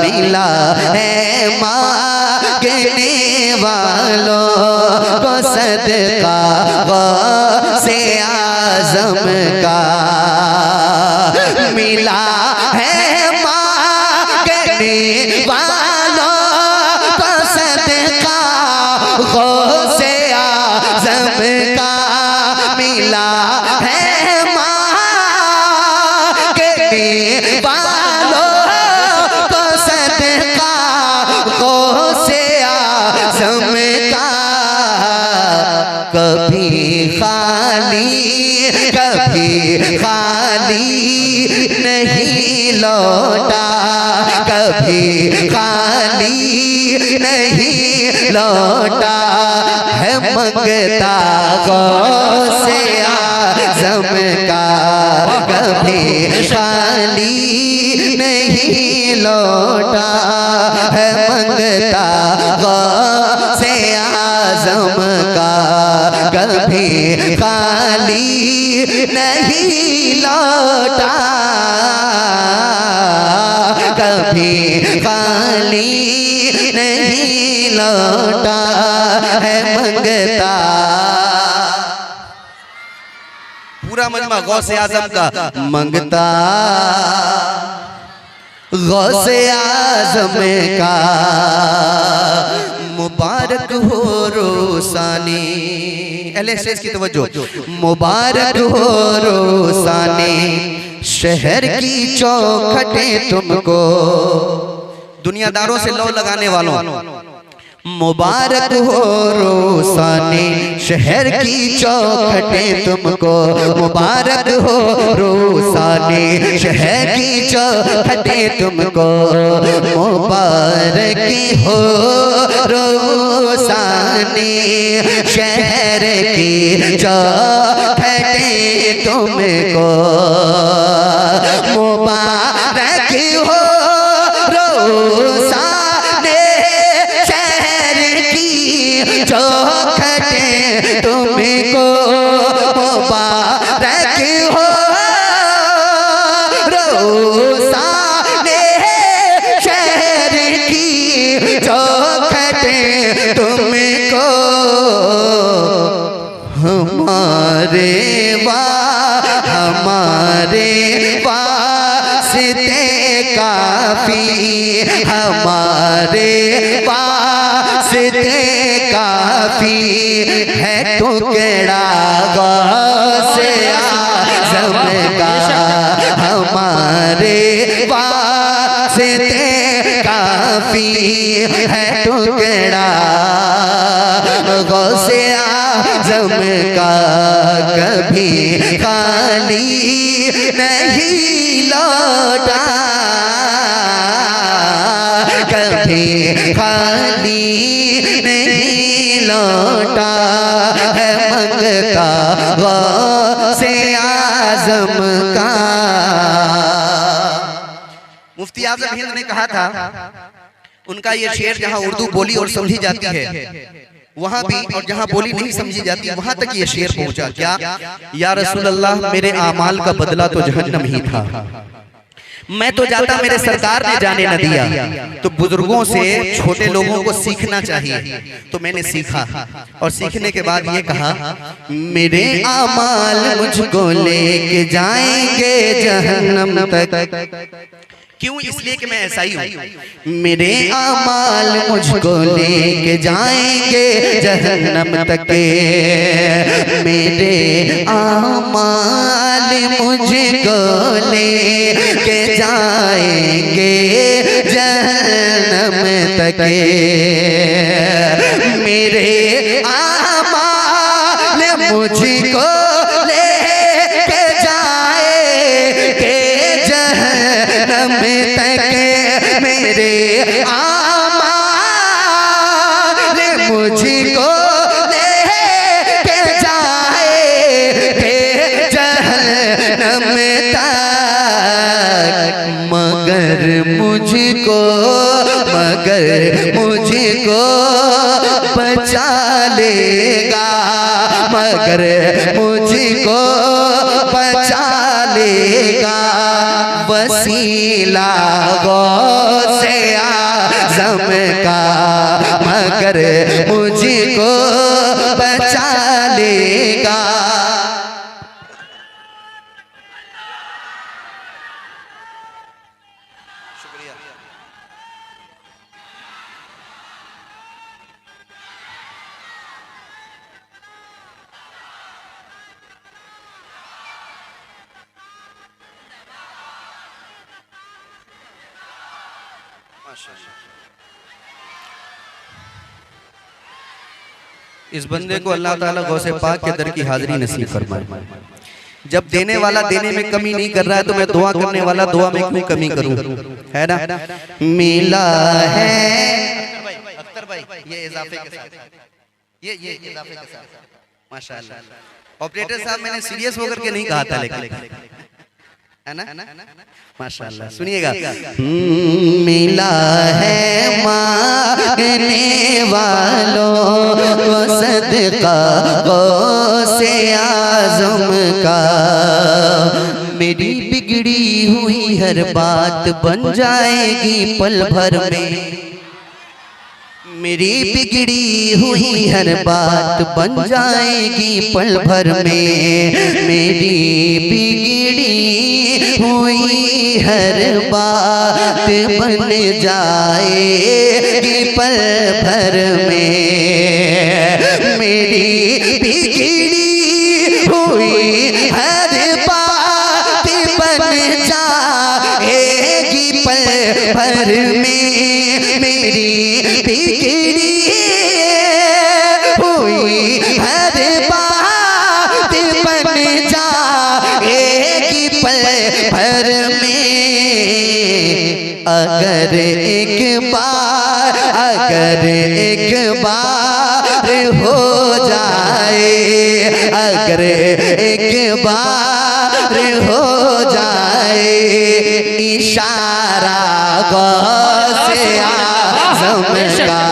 मिला है मांगने वालों को सदका गौसे आज़म का। मिला है मांगने वालों को सदका गौसे आज़म का। मिला है मांगने वालों को सदका गौसे आज़म का। कभी खाली नहीं लौटा, कभी खाली नहीं लौटा है मंगता गौसे आज़म का। कभी खाली नहीं लौटा है मंगता गौसे आज़म का। कभी खाली नहीं लौटा, कभी खाली नहीं लौटा है मंगता। पूरा मजमा गौसे आज़म का। मंगता गौसे आज़म का मुबारक हो रोसानी। एलएसएस की तवज्जो। मुबारक हो रोसानी शहर की चौखटें तुमको। दुनियादारों से लौ लगाने वालों मुबारक हो रोसानी शहर की चौखटें तुमको। मुबारक हो रोसानी शहर की चौखटें तुमको। मुबारक हो रोसानी शहर की चौखटें तुमको। मुबारक हो रोसानी शहर की चौखटें तुमको। मुबारक हो रोसानी शहर की चौखटें तुमको। हमारे वास्ते काफी, हमारे वास्ते काफी है टुकड़ा गौसे आज़म का। हमारे वास्ते काफी है टुकड़ा गौसे आज़म का। कभी खाली नहीं लौटा, कभी खाली नहीं लौटा है मंगता गौसे आज़म का। मुफ्ती आज़म हिंद ने कहा था, उनका ये शेर जहां उर्दू बोली और समझी जाती है वहां भी, और जहां बोली नहीं समझी जाती वहां तक ये शेर पहुंचा। क्या? या रसूल अल्लाह मेरे आमाल का बदला तो जहन्नम ही था। मैं तो जाता मेरे सरकार ने जाने न दिया। तो बुजुर्गों से छोटे लोगों को सीखना चाहिए। तो मैंने सीखा और सीखने के बाद ये कहा, मेरे आमाल मुझको लेके जाएंगे जहन्नम तक। क्यों? इसलिए कि मैं ऐसा ही हूँ। मेरे आमाल मुझको लेके जाएंगे जहन्नम तक। मेरे आमाल मुझको लेके जाएंगे जहन्नम तक। मेरे आमाल मुझको लेके जाएंगे जहन्नम तक। मेरे आमाल मुझको लेके जाएंगे जहन्नम तक। मगर मुझको बचा लेगा, मगर मुझको बचा लेगा वसीला गौसे आजम का, मगर मुझको बचा लेगा। इस बंदे को अल्लाह ताला गौसे पाक के दर की हाजिरी नसीब फरमाए। जब देने वाला देने में कमी नहीं कर रहा है तो मैं दुआ करने वाला दुआ में क्यों कमी करूं, है ना। मिला है अख्तर भाई ये इजाफे के साथ, ये इजाफे के साथ माशाल्लाह। ऑपरेटर साहब मैंने सीरियस होकर के नहीं कहा था, लेकिन है ना माशाल्लाह। सुनिएगा। मिला है मांगने वालों को सदका गौसे आज़म का, मेरी बिगड़ी हुई हर बात बन जाएगी पल भर में, मेरी बिगड़ी हुई हर बात बन जाएगी पल भर में, मेरी बिगड़ी हुई हर बात बन जाएगी पल भर में, मेरी बिगड़ी हुई हर बात बन जाएगी पल भर में, मेरी बिगड़ी हुई हर बात बन जाएगी पल भर में। अगर एक बार हो जाए, अगर एक बार हो जाए इशारा गौसे आज़म का,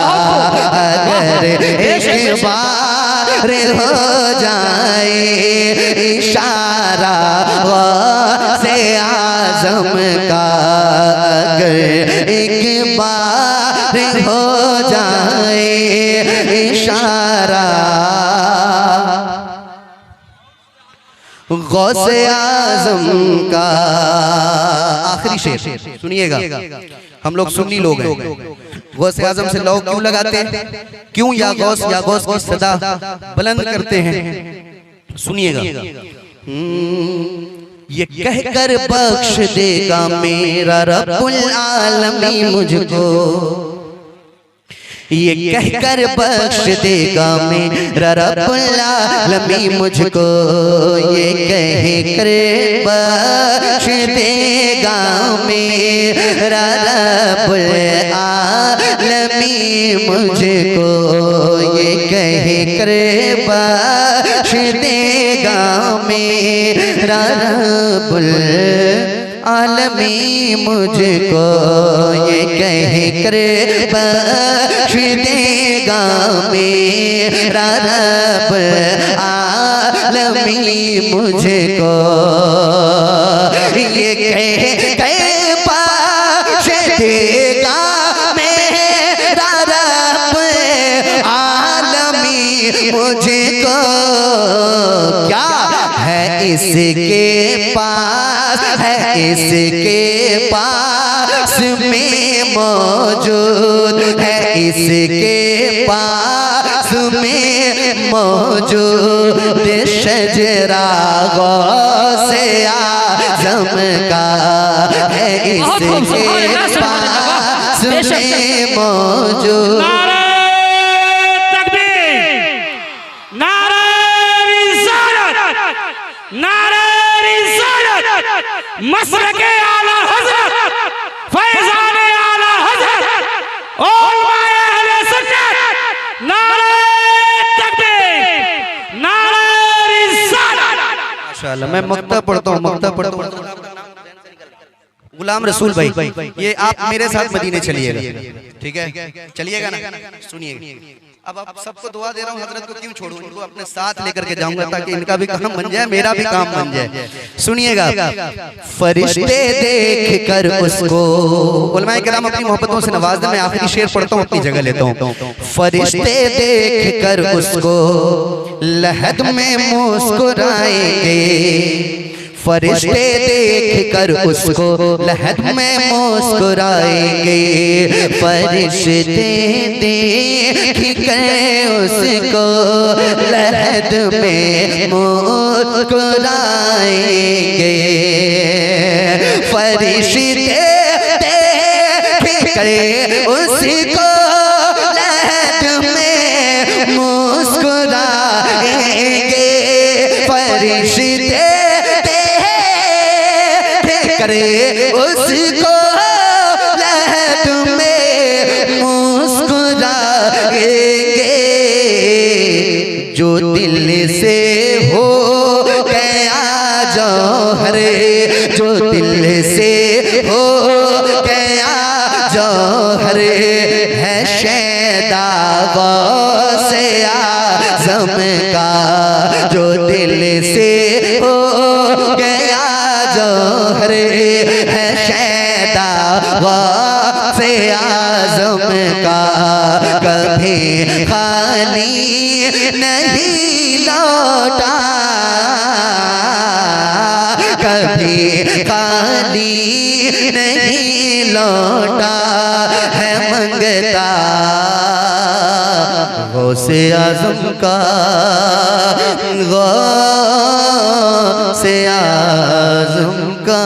अगर एक बार हो जाए इशारा गौसे आज़म का, अगर एक बार हो जाए इशारा गौसे आज़म का। आखिरी शेर सुनिएगा, हम लोग सुन्नी लोग हैं, गौसे आज़म से लोग क्यों लगाते हैं, क्यों या गौस की सदा बुलंद करते हैं, सुनिएगा। ये कहकर बख्श देगा मेरा रब्बुल आलमीन मुझको, ये कहकर बख्श देगा मेरा रब्बुल आलमीन मुझको, ये कहकर बख्श देगा मेरा रब्बुल आलमीन मुझको, ये कहकर बख्श देगा मेरा रब्बुल आलमीन मुझको, ये कहकर बख्श देगा मेरा रब्बुल आलमीन मुझको, ये कहकर बख्श देगा मेरा रब्बुल आलमीन मुझको। क्या है इसके पास, है इसके पास में मौजूद, है इसके पास में मौजूद शजरा गौसे आज़म का, है इसके पास में मौजूद। मसलके आला हज़रत फैज़ान आला हज़रत उलमाए अहले सुन्नत, नारे तकबीर, नारे रिसालत। माशाअल्लाह। मैं मक्ता पढ़ता हूँ, मक्ता पढ़ता हूँ। गुलाम रसूल भाई, ये आप मेरे साथ मदीने चलिएगा, ठीक है, चलिएगा ना, सुनिएगा। अब आप सबको दुआ दे रहा हूँ, हजरत को क्यों छोड़ूं, इनको अपने साथ लेकर के जाऊंगा ताकि इनका भी काम बन जाए, मेरा भी काम बन जाए। सुनिएगा, फरिश्ते देख कर उसको, उलमाए किराम अपनी मोहब्बतों से नवाज दे। मैं आखिरी शेर पढ़ता हूँ, अपनी जगह लेता हूँ। फरिश्ते देख कर उसको लहद में मुस्कुराएंगे, फरिश्ते देख कर उसको लहद में मुस्कुराएंगे, फरिश्ते देख कर उसको लहद में मुस्कुराएंगे, फरिश्ते देख कर उसको लहद में मुस्कुराएंगे, फरिश्ते करे उसको लहद में मुस्कुराएंगे, जो दिल से हो गया जौहर, जो दिल से हो गया जौहर है शैदा गौसे आज़म का, जो दिल से हो गया जौहर है शैदा गौसे आज़म का, कभी खाली नहीं लौटा, कभी खाली नहीं लौटा है मंगता गौसे आज़म का, गौसे आज़म का।